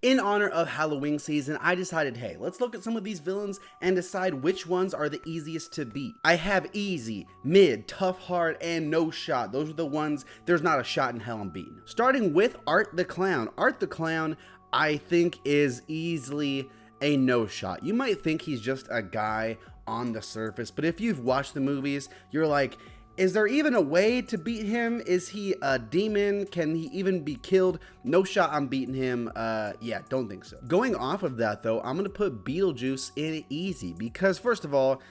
In honor of Halloween season, I decided, hey, let's look at some of these villains and decide which ones are the easiest to beat. I have easy, mid, tough, hard, and no shot. Those are the ones there's not a shot in hell I'm beating. Starting with Art the Clown. Art the Clown, I think, is easily a no shot. You might think he's just a guy on the surface, but if you've watched the movies, you're like, is there even a way to beat him? Is he a demon? Can he even be killed? No shot I'm beating him. Yeah, don't think so. Going off of that though, I'm gonna put Beetlejuice in easy because first of all,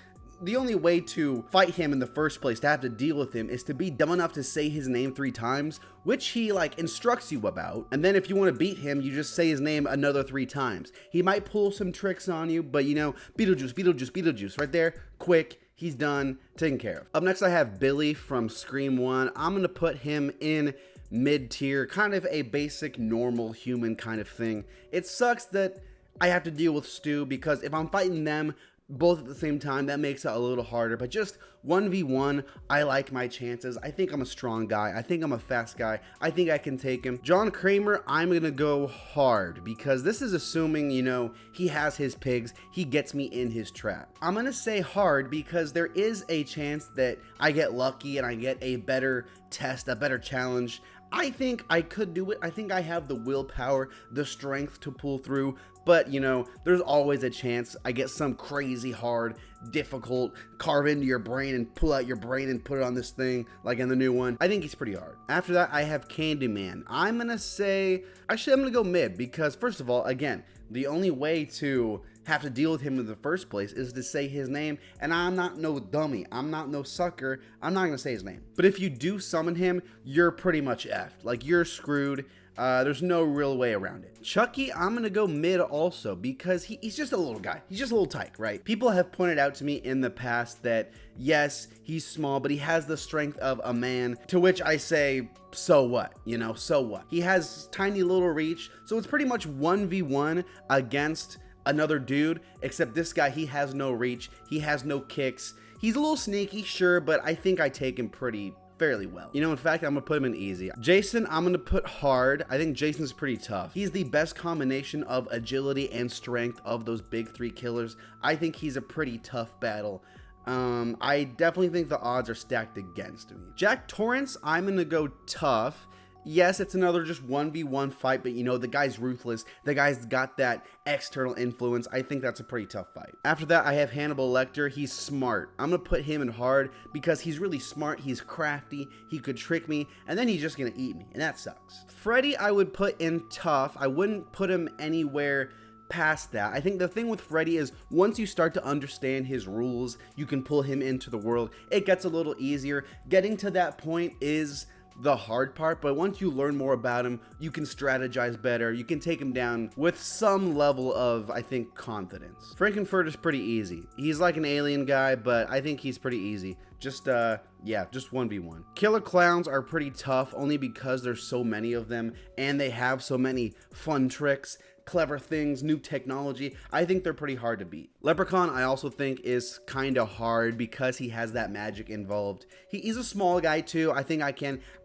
the only way to fight him in the first place, to have to deal with him, is to be dumb enough to say his name 3 times, which he like instructs you about. And then if you want to beat him, you just say his name another 3 times. He might pull some tricks on you, but you know, Beetlejuice, Beetlejuice, Beetlejuice, right there, quick. He's done, taken care of. Up next, I have Billy from Scream 1. I'm gonna put him in mid-tier, kind of a basic, normal human kind of thing. It sucks that I have to deal with Stu because if I'm fighting them both at the same time, that makes it a little harder, but just 1v1, I like my chances. I think I'm a strong guy. I think I'm a fast guy. I think I can take him. John Kramer, I'm gonna go hard because this is assuming, you know, he has his pigs, he gets me in his trap. I'm gonna say hard because there is a chance that I get lucky and I get a better test, a better challenge. I think I could do it. I think I have the willpower, the strength to pull through, but you know, there's always a chance I get some crazy hard, difficult, carve into your brain and pull out your brain and put it on this thing, like in the new one. I think he's pretty hard. After that, I have Candyman. I'm gonna say, actually I'm gonna go mid because first of all, again, the only way to have to deal with him in the first place is to say his name, and I'm not no dummy, I'm not no sucker, I'm not gonna say his name. But if you do summon him, you're pretty much effed. Like, you're screwed. There's no real way around it. Chucky, I'm gonna go mid also because he's just a little guy. He's just a little tyke, right? People have pointed out to me in the past that yes, he's small, but he has the strength of a man, to which I say, so what? You know, so what? He has tiny little reach, so it's pretty much 1v1 against another dude, except this guy, he has no reach, he has no kicks. He's a little sneaky, sure, but I think I take him fairly well. You know, in fact, I'm gonna put him in easy. Jason, I'm gonna put hard. I think Jason's pretty tough. He's the best combination of agility and strength of those big 3 killers. I think he's a pretty tough battle. I definitely think the odds are stacked against me. Jack Torrance, I'm gonna go tough. Yes, it's another just 1v1 fight, but you know, the guy's ruthless. The guy's got that external influence. I think that's a pretty tough fight. After that, I have Hannibal Lecter. He's smart. I'm gonna put him in hard because he's really smart. He's crafty. He could trick me, and then he's just gonna eat me, and that sucks. Freddy, I would put in tough. I wouldn't put him anywhere past that. I think the thing with Freddy is once you start to understand his rules, you can pull him into the world. It gets a little easier. Getting to that point is the hard part, but once you learn more about him, you can strategize better. You can take him down with some level of, I think, confidence. Frankenfurter's pretty easy. He's like an alien guy, but I think he's pretty easy. Just, yeah, just 1v1. Killer Clowns are pretty tough only because there's so many of them and they have so many fun tricks, clever things, new technology. I think they're pretty hard to beat. Leprechaun, I also think, is kind of hard because he has that magic involved. He's a small guy too. I think I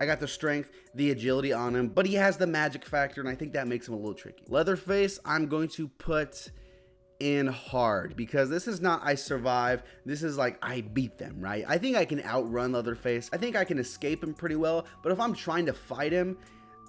got the strength, the agility on him, but he has the magic factor, and I think that makes him a little tricky. Leatherface, I'm going to put in hard because this is not I survive, this is like I beat them, right? I think I can outrun Leatherface. I think I can escape him pretty well, but if I'm trying to fight him,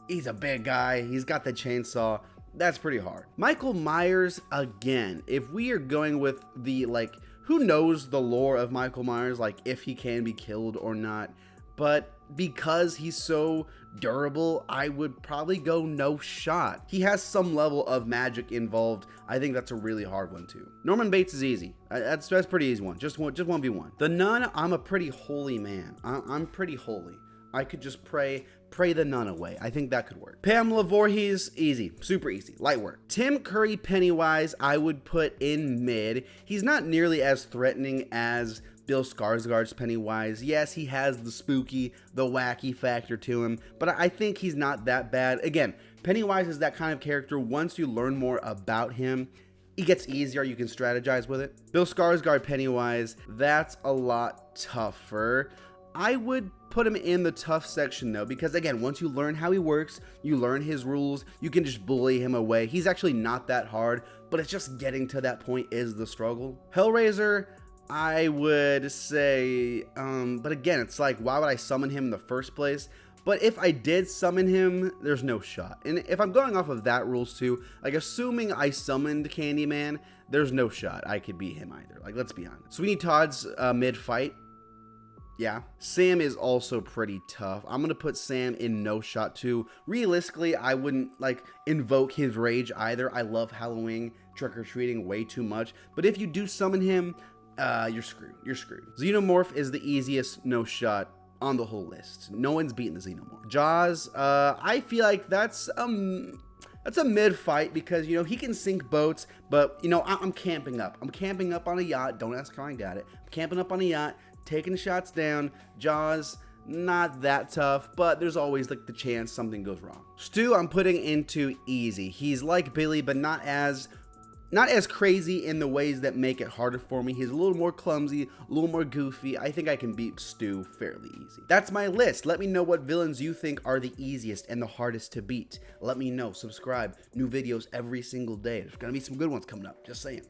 he's a big guy, he's got the chainsaw. That's pretty hard. Michael Myers, again, if we are going with the, like, who knows the lore of Michael Myers, like if he can be killed or not, but because he's so durable, I would probably go no shot. He has some level of magic involved. I think that's a really hard one too. Norman Bates is easy. That's a pretty easy one. Just 1v1. The Nun, I'm a pretty holy man. I'm pretty holy. I could just pray the nun away. I think that could work. Pamela Voorhees, easy, super easy, light work. Tim Curry Pennywise, I would put in mid. He's not nearly as threatening as Bill Skarsgård's Pennywise. Yes, he has the spooky, the wacky factor to him, but I think he's not that bad. Again, Pennywise is that kind of character. Once you learn more about him, it gets easier, you can strategize with it. Bill Skarsgård Pennywise, that's a lot tougher. I would put him in the tough section though, because again, once you learn how he works, you learn his rules, you can just bully him away. He's actually not that hard, but it's just getting to that point is the struggle. Hellraiser, I would say, but again, it's like, why would I summon him in the first place? But if I did summon him, there's no shot. And if I'm going off of that rules too, like assuming I summoned Candyman, there's no shot I could beat him either. Like, let's be honest. Sweeney Todd's mid-fight. Yeah. Sam is also pretty tough. I'm going to put Sam in no shot too. Realistically, I wouldn't like invoke his rage either. I love Halloween trick-or-treating way too much. But if you do summon him, you're screwed. You're screwed. Xenomorph is the easiest no shot on the whole list. No one's beaten the Xenomorph. Jaws, I feel like that's a mid fight because, you know, he can sink boats, but, you know, I'm camping up. I'm camping up on a yacht. Don't ask how I got it. I'm camping up on a yacht, taking shots down. Jaws, not that tough, but there's always like the chance something goes wrong. Stu, I'm putting into easy. He's like Billy, but not as crazy in the ways that make it harder for me. He's a little more clumsy, a little more goofy. I think I can beat Stu fairly easy. That's my list. Let me know what villains you think are the easiest and the hardest to beat. Let me know. Subscribe. New videos every single day. There's gonna be some good ones coming up. Just saying.